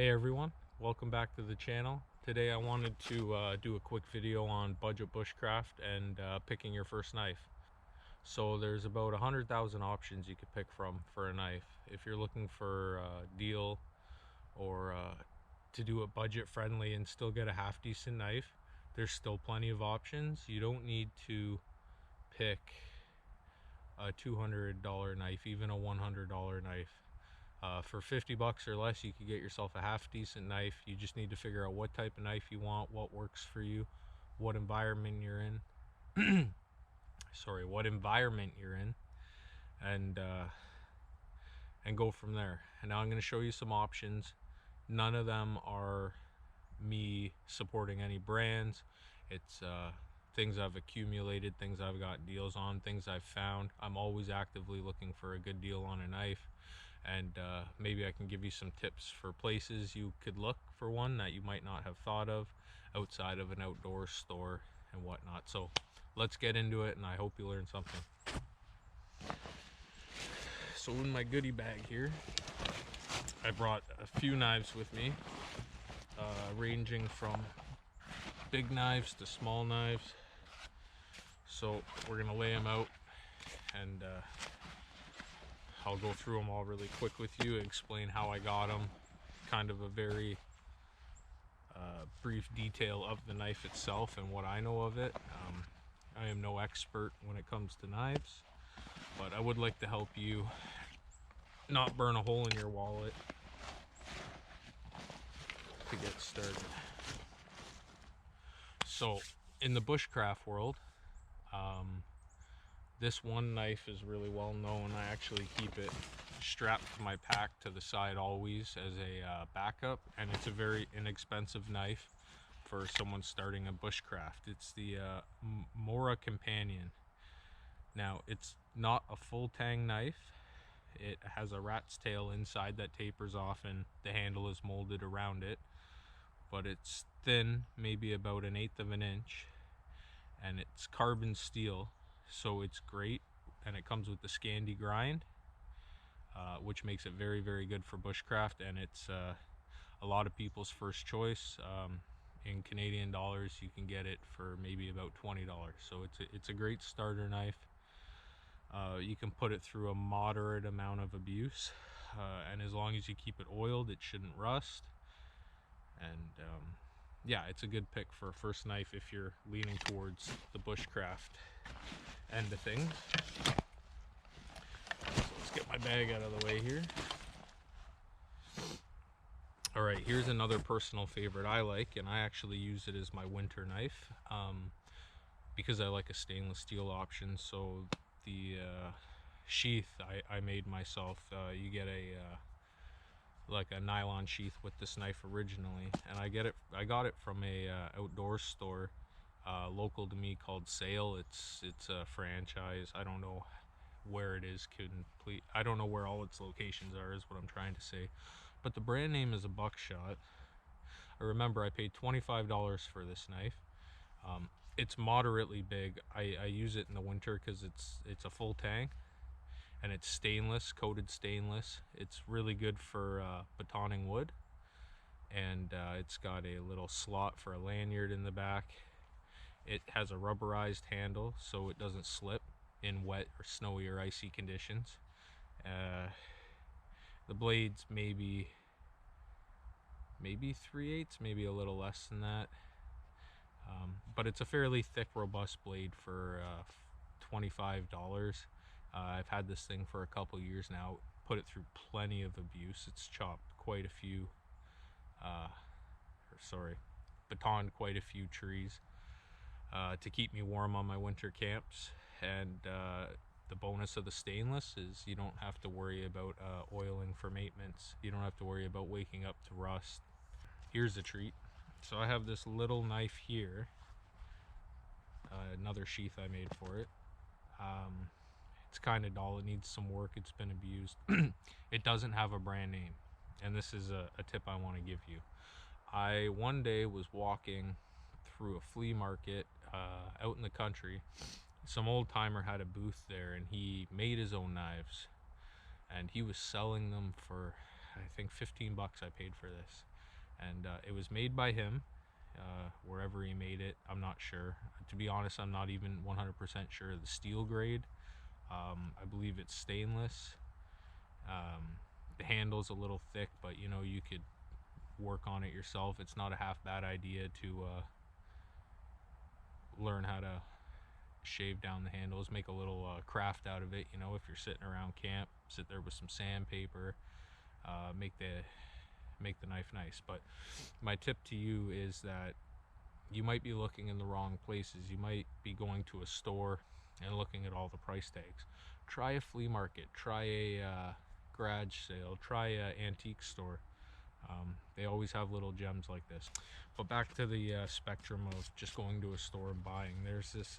Hey everyone, welcome back to the channel. Today I wanted to do a quick video on budget bushcraft and picking your first knife. So there's about 100,000 options you could pick from for a knife. If you're looking for a deal or to do it budget friendly and still get a half decent knife, there's still plenty of options. You don't need to pick a $200 knife, even a $100 knife. For 50 bucks or less, you could get yourself a half decent knife. You just need to figure out what type of knife you want, what works for you, what environment you're in. Sorry, what environment you're in, and go from there. And now I'm going to show you some options. None of them are me supporting any brands. It's things I've accumulated, things I've got deals on, things I've found. I'm always actively looking for a good deal on a knife, and maybe I can give you some tips for places you could look for one that you might not have thought of outside of an outdoor store and whatnot. So let's get into it, and I hope you learn something. So in my goodie bag here, I brought a few knives with me, ranging from big knives to small knives. So we're gonna lay them out, and I'll go through them all really quick with you, explain how I got them, kind of a very brief detail of the knife itself and what I know of it. I am no expert when it comes to knives, but I would like to help you not burn a hole in your wallet to get started. So in the bushcraft world, this one knife is really well known. I actually keep it strapped to my pack to the side always as a backup, and it's a very inexpensive knife for someone starting a bushcraft. It's the Mora Companion. Now, it's not a full tang knife. It has a rat's tail inside that tapers off, and the handle is molded around it, but it's thin, maybe about 1/8 of an inch, and it's carbon steel, so it's great. And it comes with the Scandi grind, which makes it very, very good for bushcraft, and it's a lot of people's first choice. In Canadian dollars, you can get it for maybe about $20, so it's a great starter knife. You can put it through a moderate amount of abuse, and as long as you keep it oiled, it shouldn't rust. And yeah, it's a good pick for a first knife if you're leaning towards the bushcraft end of things. So let's get my bag out of the way here. All right, here's another personal favorite I like, and I actually use it as my winter knife, because I like a stainless steel option. So the sheath I made myself. You get a like a nylon sheath with this knife originally, and I got it from a outdoor store local to me called Sale. It's a franchise. I don't know where it is complete. I don't know where all its locations are, is what I'm trying to say, but the brand name is a Buckshot. I remember I paid $25 for this knife. It's moderately big. I use it in the winter because it's a full tang, and it's stainless, coated stainless. It's really good for batoning wood, and it's got a little slot for a lanyard in the back. It has a rubberized handle so it doesn't slip in wet or snowy or icy conditions. The blade's maybe 3/8, maybe a little less than that, but it's a fairly thick, robust blade for $25. I've had this thing for a couple years now, put it through plenty of abuse. It's chopped quite a few, batoned quite a few trees to keep me warm on my winter camps. And the bonus of the stainless is you don't have to worry about oiling for maintenance. You don't have to worry about waking up to rust. Here's a treat. So I have this little knife here, another sheath I made for it. It's kind of dull, it needs some work, it's been abused. It doesn't have a brand name, and this is a tip I want to give you. I one day was walking through a flea market out in the country. Some old timer had a booth there, and he made his own knives, and he was selling them for, I think, 15 bucks I paid for this. and it was made by him. Wherever he made it, I'm not sure. To be honest, I'm not even 100% sure of the steel grade. I believe it's stainless. The handle's a little thick, but you know, you could work on it yourself. It's not a half bad idea to learn how to shave down the handles, make a little craft out of it. You know, if you're sitting around camp, sit there with some sandpaper, make the knife nice. But my tip to you is that you might be looking in the wrong places. You might be going to a store and looking at all the price tags. Try a flea market, try a garage sale, try a antique store. They always have little gems like this. But back to the spectrum of just going to a store and buying. There's this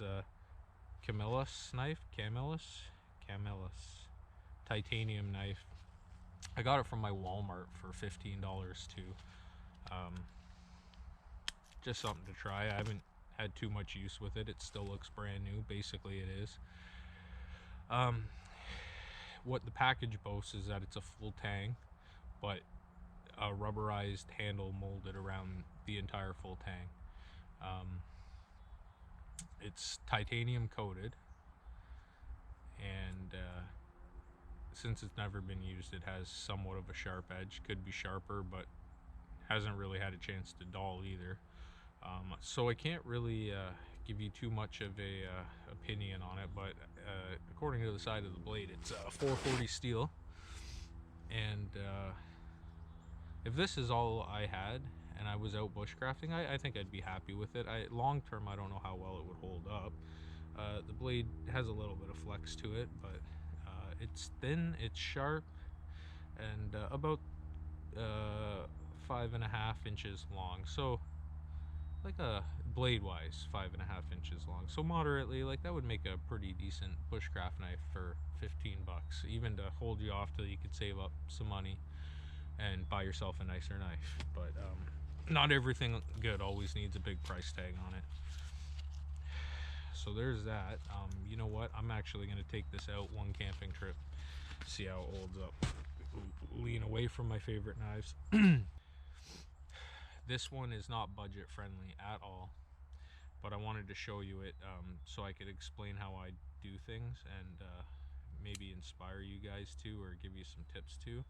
Camillus knife, Camillus titanium knife. I got it from my Walmart for $15 too. Just something to try. I haven't had too much use with it. It still looks brand new. Basically it is. What the package boasts is that it's a full tang, but a rubberized handle molded around the entire full tang. It's titanium coated, and since it's never been used, it has somewhat of a sharp edge. Could be sharper, but hasn't really had a chance to dull either. So I can't really give you too much of a opinion on it, but according to the side of the blade, it's 440 steel, and if this is all I had and I was out bushcrafting, I think I'd be happy with it. Long term, I don't know how well it would hold up. The blade has a little bit of flex to it, but it's thin, it's sharp, and about 5.5 inches long. So like a blade wise 5.5 inches long, so moderately, like that would make a pretty decent bushcraft knife for 15 bucks, even to hold you off till you could save up some money and buy yourself a nicer knife. But not everything good always needs a big price tag on it. So there's that. You know what, I'm actually going to take this out one camping trip, see how it holds up. Lean away from my favorite knives. This one is not budget friendly at all, but I wanted to show you it so I could explain how I do things and maybe inspire you guys to, or give you some tips too.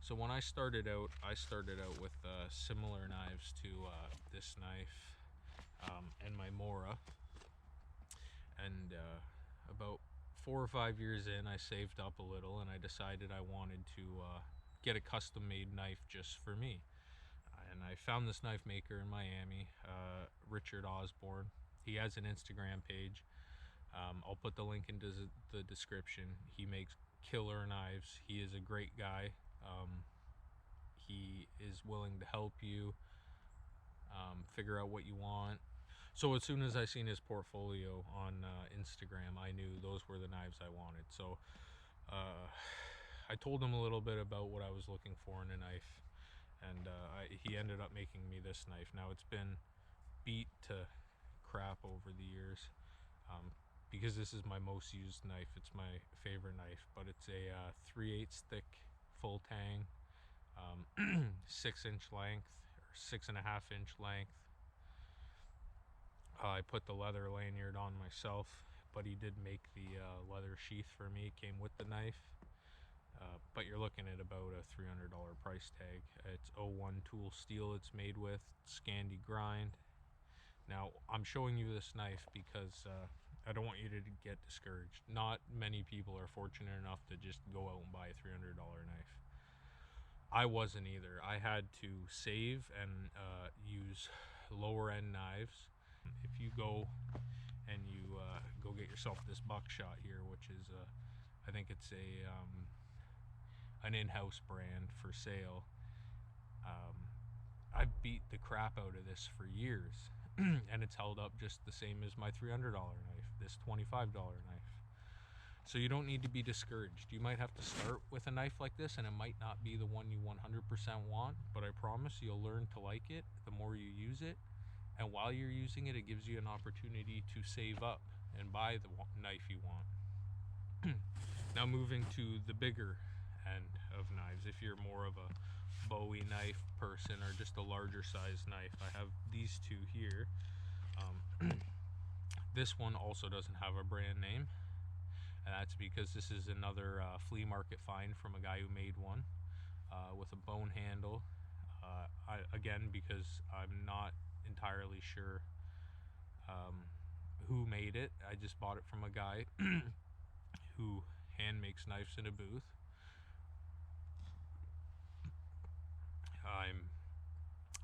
So when I started out with similar knives to this knife and my Mora, and about 4 or 5 years in, I saved up a little and I decided I wanted to get a custom made knife just for me. And I found this knife maker in Miami, Richard Osborne. He has an Instagram page. I'll put the link into the description. He makes killer knives. He is a great guy. He is willing to help you figure out what you want. So as soon as I seen his portfolio on Instagram, I knew those were the knives I wanted. So I told him a little bit about what I was looking for in a knife, and he ended up making me this knife. Now it's been beat to crap over the years because this is my most used knife. It's my favorite knife, but it's a 3/8 thick full tang, 6 inch length or 6.5 inch length. I put the leather lanyard on myself, but he did make the leather sheath for me. It came with the knife. But you're looking at about a $300 price tag. It's 01 tool steel it's made with, Scandi grind. Now I'm showing you this knife because I don't want you to get discouraged. Not many people are fortunate enough to just go out and buy a $300 knife. I wasn't either. I had to save and use lower end knives. If you go and you go get yourself this buckshot here, which is I think it's a an in-house brand for sale. I've beat the crap out of this for years and it's held up just the same as my $300 knife, this $25 knife. So you don't need to be discouraged. You might have to start with a knife like this and it might not be the one you 100% want, but I promise you'll learn to like it the more you use it. And while you're using it, it gives you an opportunity to save up and buy the knife you want. Now moving to the bigger end of knives, if you're more of a Bowie knife person or just a larger size knife. I have these two here. This one also doesn't have a brand name, and that's because this is another flea market find from a guy who made one with a bone handle. Again, because I'm not entirely sure who made it. I just bought it from a guy who hand makes knives in a booth.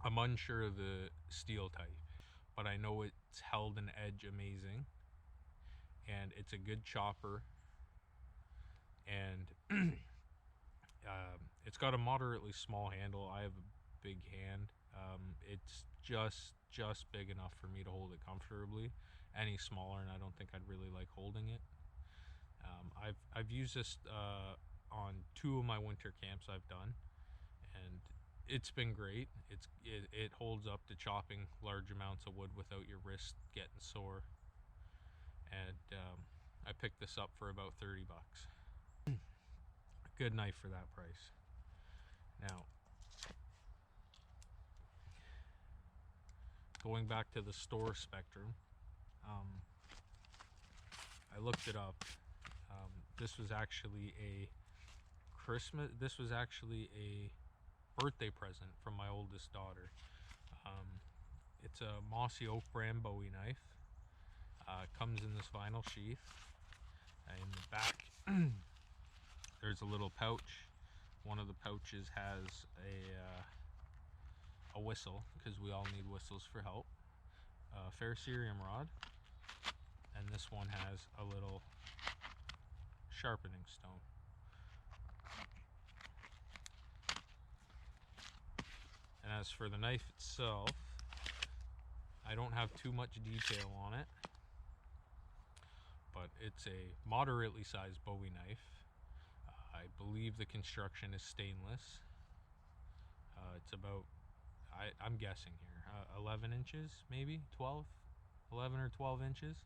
I'm unsure of the steel type, but I know it's held an edge amazing, and it's a good chopper, and it's got a moderately small handle. I have a big hand. It's just big enough for me to hold it comfortably. Any smaller and I don't think I'd really like holding it. I've used this on 2 of my winter camps I've done, and it's been great. It holds up to chopping large amounts of wood without your wrist getting sore. And I picked this up for about 30 bucks. Good knife for that price. Now, going back to the store spectrum, I looked it up. This was actually a birthday present from my oldest daughter. It's a mossy oak brand Bowie knife. Comes in this vinyl sheath. In the back, there's a little pouch. One of the pouches has a whistle, because we all need whistles for help. Ferrocerium rod, and this one has a little sharpening stone. And as for the knife itself, I don't have too much detail on it, but it's a moderately sized Bowie knife. I believe the construction is stainless. It's about, I'm guessing here, 11 inches, maybe 12, 11 or 12 inches.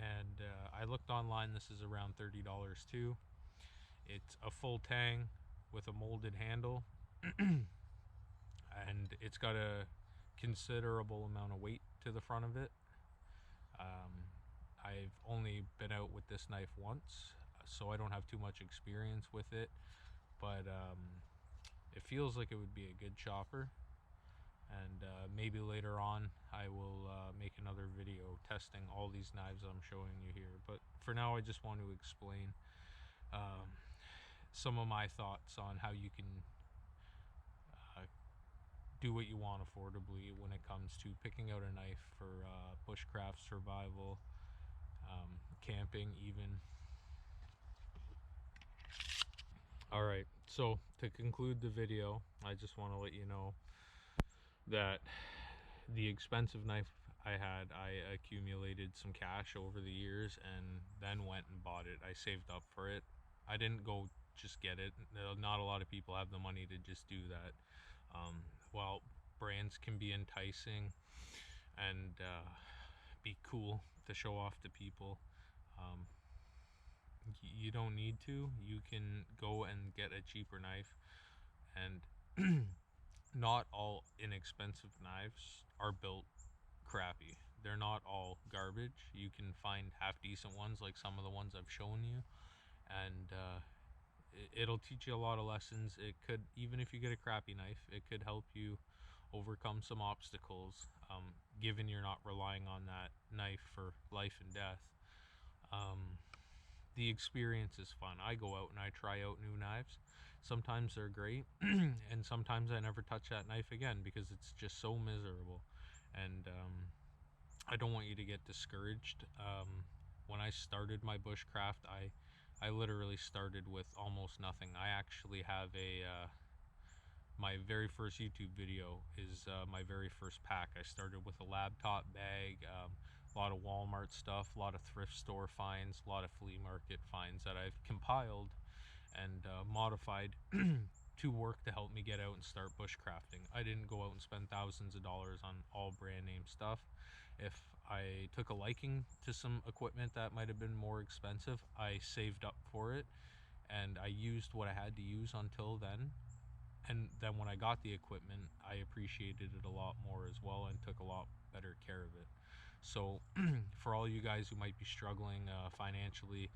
And I looked online, this is around $30 too. It's a full tang with a molded handle, and it's got a considerable amount of weight to the front of it. I've only been out with this knife once, so I don't have too much experience with it, but it feels like it would be a good chopper. And maybe later on I will make another video testing all these knives I'm showing you here, but for now I just want to explain some of my thoughts on how you can do what you want affordably when it comes to picking out a knife for bushcraft, survival, camping even. Alright, so to conclude the video, I just want to let you know that the expensive knife I had, I accumulated some cash over the years and then went and bought it. I saved up for it. I didn't go just get it. Not a lot of people have the money to just do that. While brands can be enticing and be cool to show off to people, you don't need to. You can go and get a cheaper knife, and not all inexpensive knives are built crappy. They're not all garbage. You can find half decent ones like some of the ones I've shown you, and it'll teach you a lot of lessons. It could, even if you get a crappy knife, it could help you overcome some obstacles, given you're not relying on that knife for life and death. The experience is fun. I go out and I try out new knives. Sometimes they're great, and sometimes I never touch that knife again because it's just so miserable. And I don't want you to get discouraged. When I started my bushcraft, I literally started with almost nothing. I actually have my very first YouTube video is my very first pack. I started with a laptop bag, a lot of Walmart stuff, a lot of thrift store finds, a lot of flea market finds that I've compiled and modified to work to help me get out and start bushcrafting. I didn't go out and spend thousands of dollars on all brand name stuff. If I took a liking to some equipment that might have been more expensive, I saved up for it and I used what I had to use until then, And then when I got the equipment, I appreciated it a lot more as well and took a lot better care of it. So for all you guys who might be struggling financially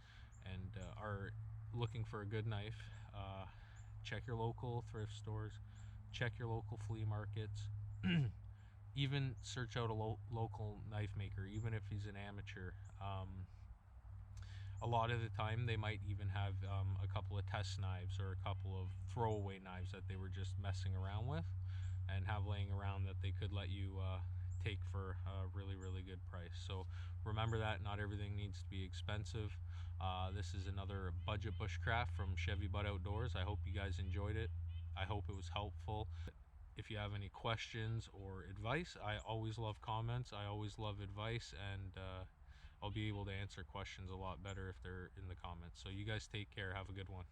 and are looking for a good knife, check your local thrift stores, check your local flea markets, even search out a local knife maker, even if he's an amateur. A lot of the time they might even have a couple of test knives or a couple of throwaway knives that they were just messing around with and have laying around that they could let you take for a really good price. So remember that not everything needs to be expensive. This is another budget bushcraft from Chevy Butt Outdoors. I hope you guys enjoyed it. I hope it was helpful. If you have any questions or advice, I always love comments. I always love advice, and I'll be able to answer questions a lot better if they're in the comments. So you guys take care. Have a good one.